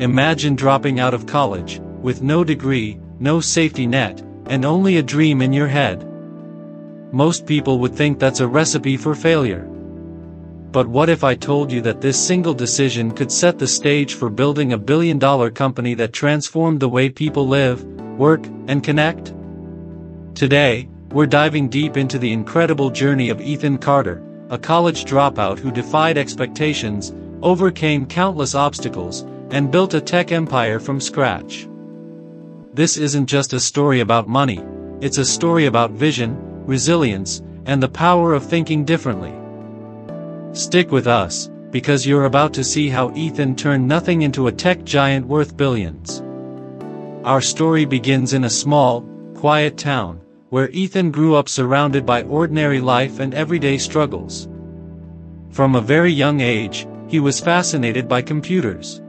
Imagine dropping out of college, with no degree, no safety net, and only a dream in your head. Most people would think that's a recipe for failure. But what if I told you that this single decision could set the stage for building a billion-dollar company that transformed the way people live, work, and connect? Today, we're diving deep into the incredible journey of Ethan Carter, a college dropout who defied expectations, overcame countless obstacles, and built a tech empire from scratch. This isn't just a story about money, it's a story about vision, resilience, and the power of thinking differently. Stick with us, because you're about to see how Ethan turned nothing into a tech giant worth billions. Our story begins in a small, quiet town, where Ethan grew up surrounded by ordinary life and everyday struggles. From a very young age, he was fascinated by computers.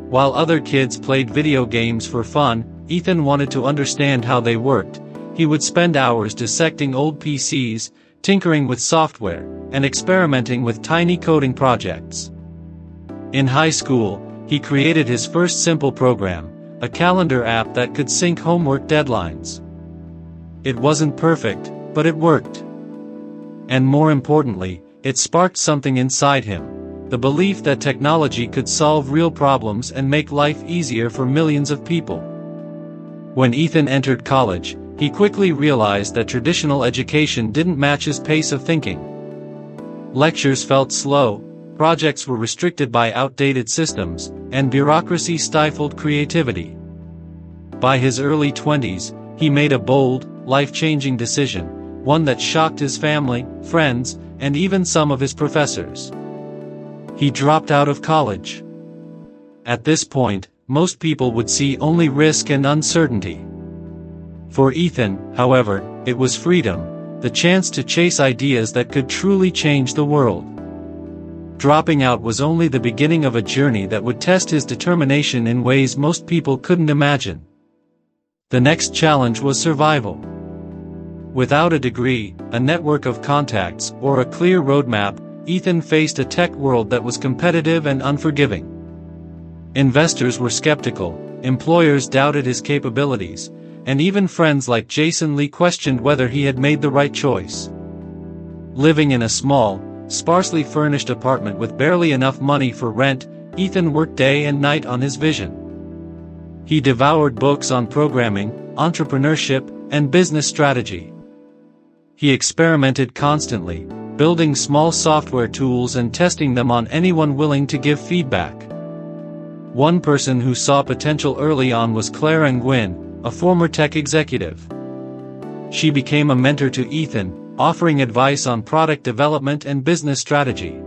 While other kids played video games for fun, Ethan wanted to understand how they worked. He would spend hours dissecting old PCs, tinkering with software, and experimenting with tiny coding projects. In high school, he created his first simple program, a calendar app that could sync homework deadlines. It wasn't perfect, but it worked. And more importantly, it sparked something inside him. The belief that technology could solve real problems and make life easier for millions of people. When Ethan entered college, he quickly realized that traditional education didn't match his pace of thinking. Lectures felt slow, projects were restricted by outdated systems, and bureaucracy stifled creativity. By his early 20s, he made a bold, life-changing decision, one that shocked his family, friends, and even some of his professors. He dropped out of college. At this point, most people would see only risk and uncertainty. For Ethan, however, it was freedom, the chance to chase ideas that could truly change the world. Dropping out was only the beginning of a journey that would test his determination in ways most people couldn't imagine. The next challenge was survival. Without a degree, a network of contacts, or a clear roadmap, Ethan faced a tech world that was competitive and unforgiving. Investors were skeptical, employers doubted his capabilities, and even friends like Jason Lee questioned whether he had made the right choice. Living in a small, sparsely furnished apartment with barely enough money for rent, Ethan worked day and night on his vision. He devoured books on programming, entrepreneurship, and business strategy. He experimented constantly, building small software tools and testing them on anyone willing to give feedback. One person who saw potential early on was Clara Nguyen, a former tech executive. She became a mentor to Ethan, offering advice on product development and business strategy.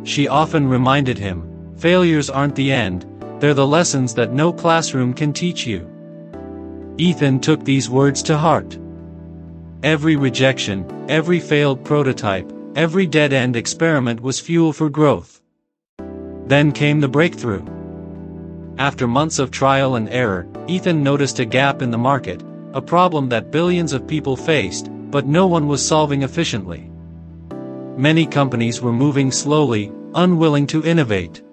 She often reminded him, failures aren't the end, they're the lessons that no classroom can teach you. Ethan took these words to heart. Every rejection, every failed prototype, every dead-end experiment was fuel for growth. Then came the breakthrough. After months of trial and error, Ethan noticed a gap in the market, a problem that billions of people faced, but no one was solving efficiently. Many companies were moving slowly, unwilling to innovate.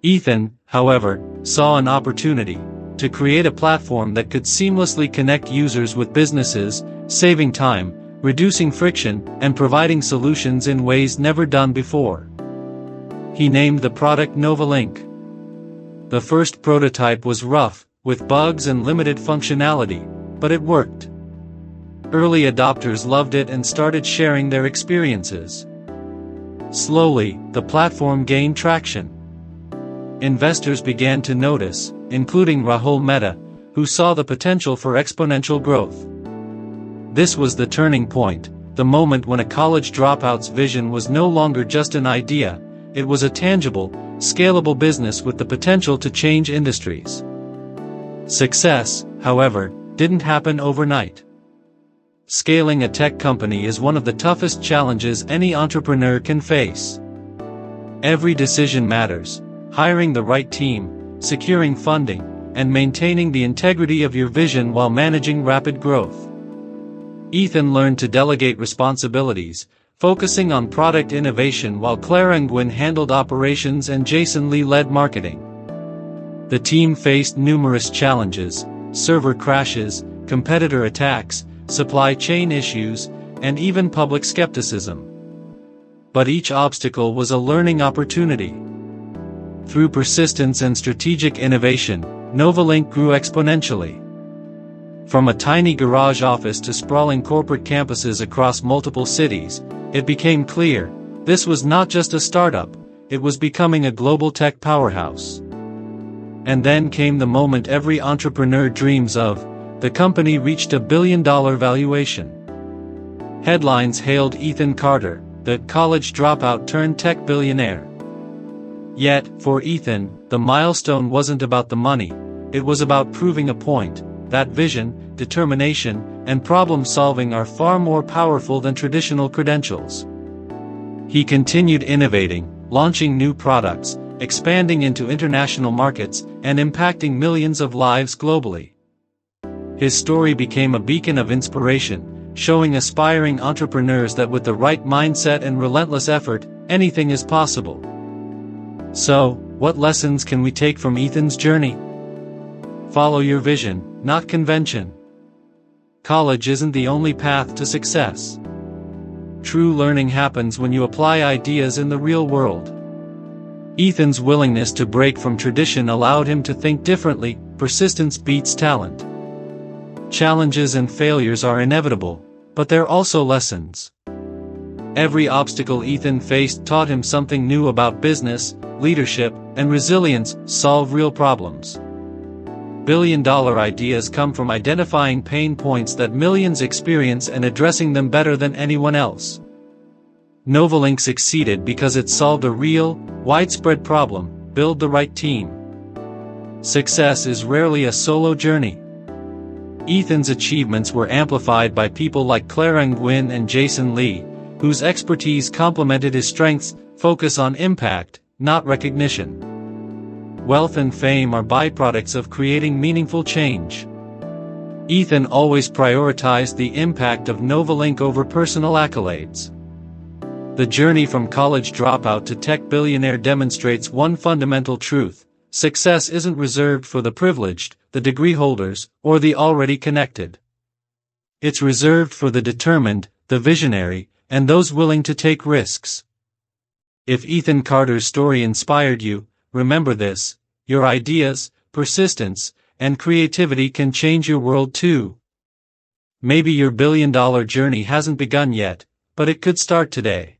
Ethan, however, saw an opportunity to create a platform that could seamlessly connect users with businesses, saving time, reducing friction, and providing solutions in ways never done before. He named the product NovaLink. The first prototype was rough, with bugs and limited functionality, but it worked. Early adopters loved it and started sharing their experiences. Slowly, the platform gained traction. Investors began to notice, including Rahul Mehta, who saw the potential for exponential growth. This was the turning point, the moment when a college dropout's vision was no longer just an idea, it was a tangible, scalable business with the potential to change industries. Success, however, didn't happen overnight. Scaling a tech company is one of the toughest challenges any entrepreneur can face. Every decision matters. Hiring the right team, securing funding, and maintaining the integrity of your vision while managing rapid growth. Ethan learned to delegate responsibilities, focusing on product innovation while Clara Nguyen handled operations and Jason Lee led marketing. The team faced numerous challenges: server crashes, competitor attacks, supply chain issues, and even public skepticism. But each obstacle was a learning opportunity. Through persistence and strategic innovation, NovaLink grew exponentially. From a tiny garage office to sprawling corporate campuses across multiple cities, it became clear, this was not just a startup, it was becoming a global tech powerhouse. And then came the moment every entrepreneur dreams of: the company reached $1 billion valuation. Headlines hailed Ethan Carter, the college dropout turned tech billionaire. Yet, for Ethan, the milestone wasn't about the money, it was about proving a point, that vision, determination, and problem-solving are far more powerful than traditional credentials. He continued innovating, launching new products, expanding into international markets, and impacting millions of lives globally. His story became a beacon of inspiration, showing aspiring entrepreneurs that with the right mindset and relentless effort, anything is possible. So, what lessons can we take from Ethan's journey? Follow your vision, not convention. College isn't the only path to success. True learning happens when you apply ideas in the real world. Ethan's willingness to break from tradition allowed him to think differently. Persistence beats talent. Challenges and failures are inevitable, but they're also lessons. Every obstacle Ethan faced taught him something new about business, leadership, and resilience. Solve real problems. Billion-dollar ideas come from identifying pain points that millions experience and addressing them better than anyone else. NovaLink succeeded because it solved a real, widespread problem: build the right team. Success is rarely a solo journey. Ethan's achievements were amplified by people like Clara Nguyen and Jason Lee, whose expertise complemented his strengths. Focus on impact, not recognition. Wealth and fame are byproducts of creating meaningful change. Ethan always prioritized the impact of NovaLink over personal accolades. The journey from college dropout to tech billionaire demonstrates one fundamental truth: success isn't reserved for the privileged, the degree holders, or the already connected. It's reserved for the determined, the visionary, and those willing to take risks. If Ethan Carter's story inspired you, remember this: your ideas, persistence, and creativity can change your world too. Maybe your billion-dollar journey hasn't begun yet, but it could start today.